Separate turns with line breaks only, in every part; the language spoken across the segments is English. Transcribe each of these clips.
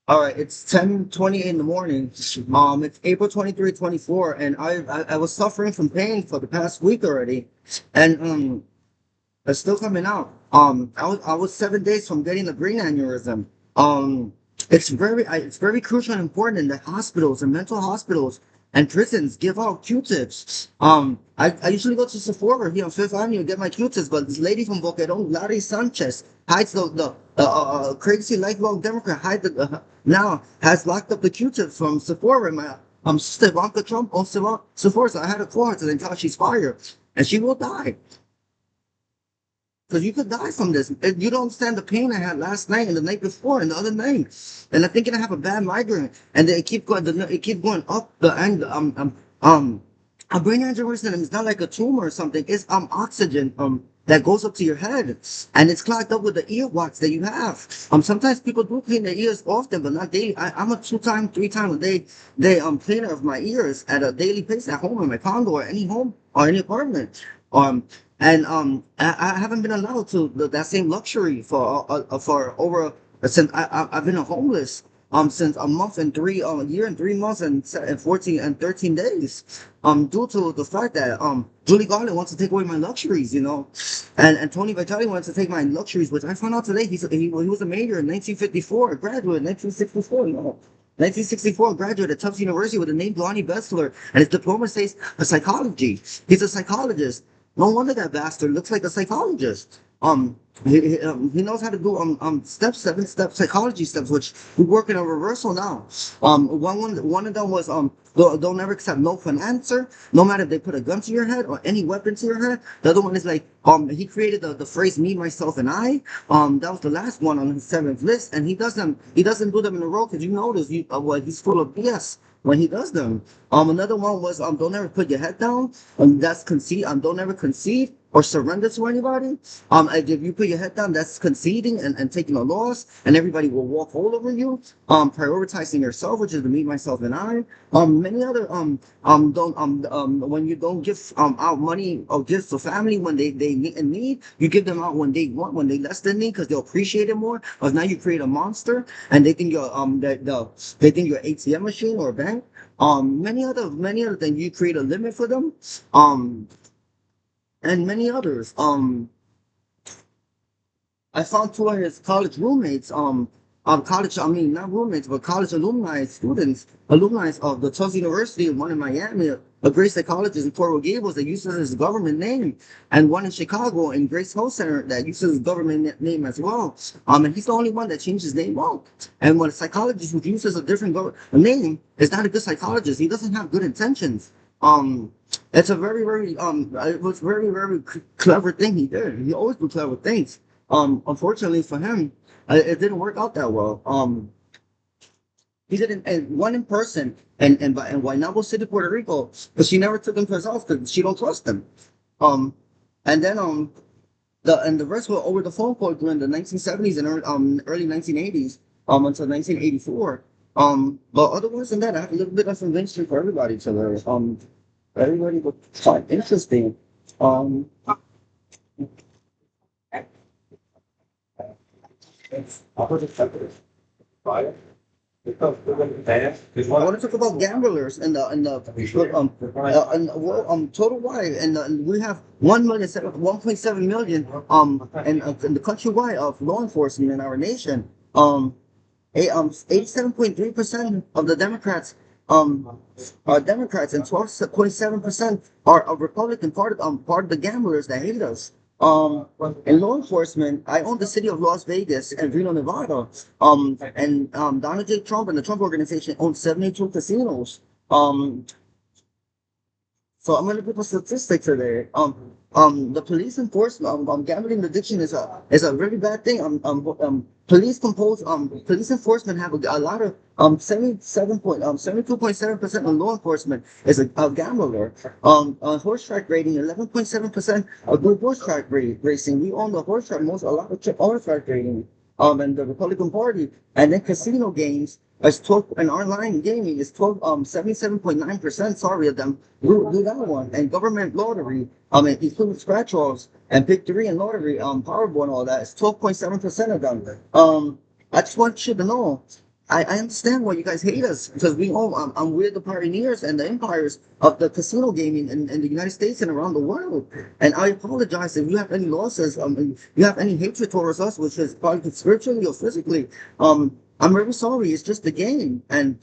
All right, it's 10:28 in the morning. It's April 23, 24, and I was suffering from pain for the past week already, and it's still coming out. I was 7 days from getting a brain aneurysm. Um, it's very crucial and important that hospitals and mental hospitals and prisons give out Q-tips. I usually go to Sephora here on Fifth Avenue to get my Q-tips, but this lady from Boquerón, Larry Sanchez, hides the crazy lifelong Democrat, now has locked up the Q-tips from Sephora. My sister Ivanka Trump owns Sephora, so I had to call her to tell her she's fired, and she will die. Because you could die from this. And you don't understand the pain I had last night and the night before and the other night. And I'm thinking I have a bad migraine. And then it keep going up the end. A brain aneurysm is not like a tumor or something. It's oxygen that goes up to your head, and it's clogged up with the earwax that you have. Sometimes people do clean their ears often, but not daily. I'm a 2 time, 3 time a day cleaner of my ears at a daily pace at home in my condo or any home or any apartment. Um, I haven't been allowed to that same luxury for over since I've been a homeless since a month and a year and 3 months and 14 and 13 days due to the fact that Julie Garland wants to take away my luxuries, and Tony Vitale wants to take my luxuries, which I found out today he was a major in 1954, a graduate in 1964, 1964, graduate at Tufts University with the name Blondie Bestler, and his diploma says a psychology. He's a psychologist. No wonder that bastard looks like a psychologist. He knows how to do steps, 7 step psychology steps, which we work in a reversal now. One of them was don't ever accept no for an answer, no matter if they put a gun to your head or any weapon to your head. The other one is like he created the phrase me, myself, and I. That was the last one on his seventh list, and he doesn't do them in a row because you notice he's full of BS when he does them. Another one was don't ever put your head down. That's concede. Don't ever concede or surrender to anybody. Like if you put your head down, that's conceding and taking a loss, and everybody will walk all over you. Prioritizing yourself, which is the me, myself, and I. Many other don't when you don't give out money or gifts to family when they need, you give them out when they less than need because they'll appreciate it more. Because now you create a monster, and they think you're they think you're ATM machine or a bank. Many other things. You create a limit for them. Um, and many others. I found two of his college roommates, college, I mean, not roommates, but college alumni of the Tufts University, one in Miami, a great psychologist in Coral Gables that uses his government name, and one in Chicago in Grace Health Center that uses his government name as well. And he's the only one that changed his name out. And when a psychologist who uses a different name is not a good psychologist, he doesn't have good intentions. Um, it's a it was very clever thing he did. He always do clever things. Unfortunately for him, it didn't work out that well. He did one in person in Guaynabo City, Puerto Rico, but she never took him to his house because she don't trust him. Um, and then the rest were over the phone call during the 1970s and early 1980s until 1984. But otherwise than that, I have a little bit of information for everybody to learn. Everybody would find interesting. Um, I want to talk about gamblers and total wide, and we have 1.7 million in the countrywide of law enforcement in our nation. 87.3% of the Democrats are Democrats, and 12.7% are Republican, part of the gamblers that hate us. In law enforcement, I own the city of Las Vegas and Reno, Nevada. And Donald J. Trump and the Trump Organization own 72 casinos. So I'm gonna give a statistic today. The police enforcement, gambling addiction is a really bad thing. Police enforcement have a lot of 72.7% of law enforcement is a gambler. Horse track rating, 11.7% of good horse track racing. We own the horse track a lot of horse track rating. And the Republican Party, and then casino games is 12, and online gaming is 77.9%. Sorry of them. Do that one. And government lottery, including scratch offs and pick three and lottery, Powerball and all that is 12.7% of them. I just want you to know I understand why you guys hate us because we know we're the pioneers and the empires of the casino gaming in the United States and around the world. And I apologize if you have any losses, and you have any hatred towards us, which is probably spiritually or physically. I'm very sorry. It's just a game, and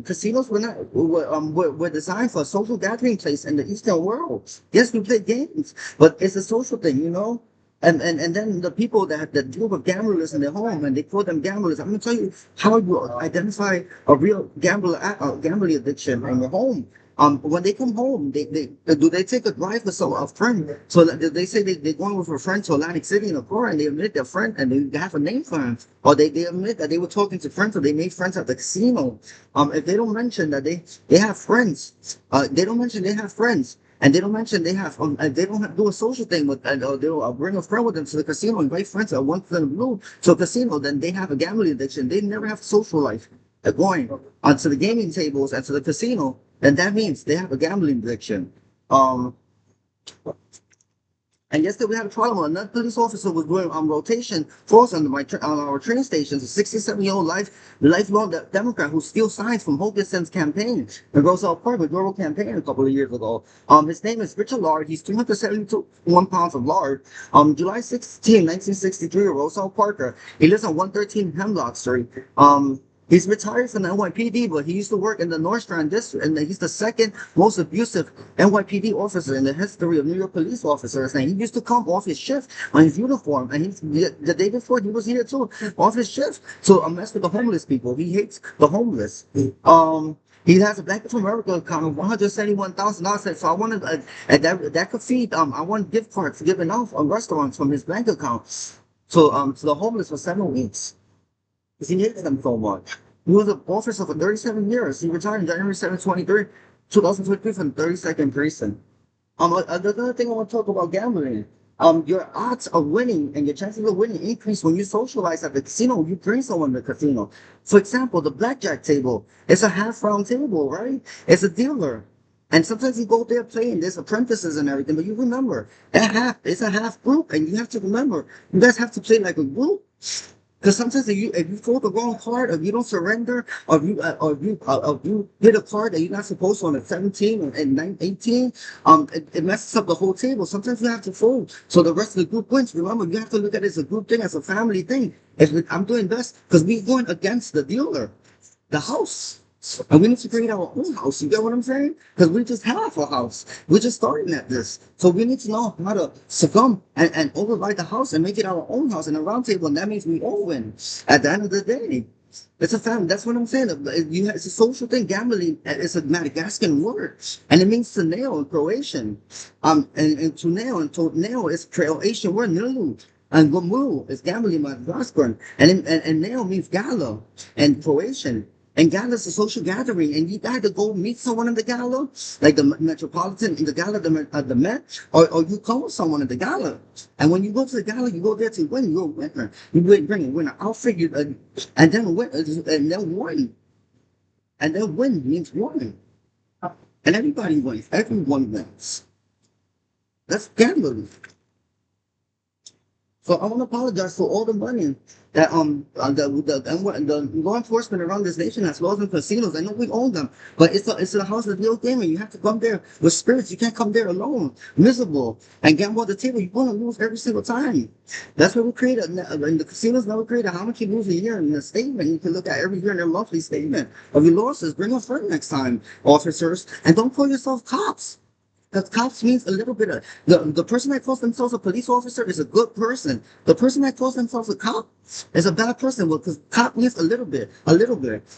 casinos were designed for a social gathering place in the Eastern world. Yes, we play games, but it's a social thing, you know. And then the people that deal with gamblers in their home and they call them gamblers. I'm gonna tell you how you identify a real gambling addiction in your home. When they come home, they take a drive with a friend. So that they say they're going with a friend to Atlantic City in a car, and they admit their friend, and they have a name for him, or they admit that they were talking to friends, or they made friends at the casino. If they don't mention that they have friends, they don't mention they have friends. And they don't mention they don't do a social thing with, or they'll bring a friend with them to the casino, invite friends at once in a blue to a casino, then they have a gambling addiction. They never have social life. Going onto the gaming tables and to the casino, then that means they have a gambling addiction. Um, and yesterday we had a problem. Another police officer was doing rotation for us on our train stations. A 67-year-old lifelong Democrat who steals signs from Hogan's campaign in Roselle Park, a rural campaign a couple of years ago. His name is Richard Lard. He's 271 pounds of lard. July 16, 1963, Roselle Parker. He lives on 113 Hemlock Street. He's retired from the NYPD, but he used to work in the North Strand district, and he's the second most abusive NYPD officer in the history of New York police officers. And he used to come off his shift on his uniform, and the day before he was here too, off his shift to mess with the homeless people. He hates the homeless. He has a Bank of America account of $171,000. So I wanted that could feed. I want gift cards given out on restaurants from his bank account. To the homeless for 7 weeks. Because he hates them so much. He was an officer for 37 years. He retired on January 7, 2023 from 32nd Precinct. Another thing I want to talk about gambling. Your odds of winning and your chances of winning increase when you socialize at the casino. You bring someone to the casino. For example, the blackjack table. It's a half-round table, right? It's a dealer. And sometimes you go there playing, there's apprentices and everything, but you remember, it's a half group, and you have to remember, you guys have to play like a group. Because sometimes if you throw the wrong card, or you don't surrender, or you hit a card that you're not supposed to on a 17 and 18, it messes up the whole table. Sometimes you have to fold so the rest of the group wins. Remember, you have to look at it as a group thing, as a family thing. I'm doing best because we're going against the dealer, the house. And we need to create our own house. You get what I'm saying? Because we just have a house. We're just starting at this. So we need to know how to succumb and override the house and make it our own house and a round table. And that means we all win at the end of the day. It's a family. That's what I'm saying. It's a social thing. Gambling is a Madagascan word. And it means to nail in Croatian. And to nail is Croatian word, nilu. And Gomu is gambling in Madagascar. And nail means gala in Croatian. And gala is a social gathering, and you either go meet someone in the gala, like the Metropolitan in the gala, the Met, or you call someone at the gala. And when you go to the gala, you go there to win. You're a winner. You bring a winner outfit, and then win, and then win. And then win means win. And everybody wins. Everyone wins. That's gambling. So I want to apologize for all the money that the law enforcement around this nation has lost in casinos. I know we own them, but it's a house of real gaming. You have to come there with spirits. You can't come there alone, miserable, and gamble at the table. You're going to lose every single time. That's what we created. In the casinos now we created how much you lose a year in the statement. You can look at every year in their monthly statement of your losses. Bring a friend next time, officers, and don't call yourself cops. Because cops means a little bit of the person that calls themselves a police officer is a good person. The person that calls themselves a cop is a bad person. Well, because cop means a little bit.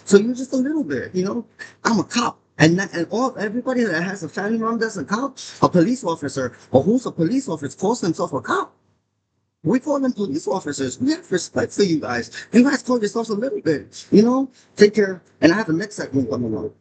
So you're just a little bit, you know. I'm a cop. Everybody that has a family member that's a cop, a police officer, or who's a police officer calls themselves a cop. We call them police officers. We have respect for you guys. You guys call yourselves a little bit, you know. Take care. And I have the next segment coming up.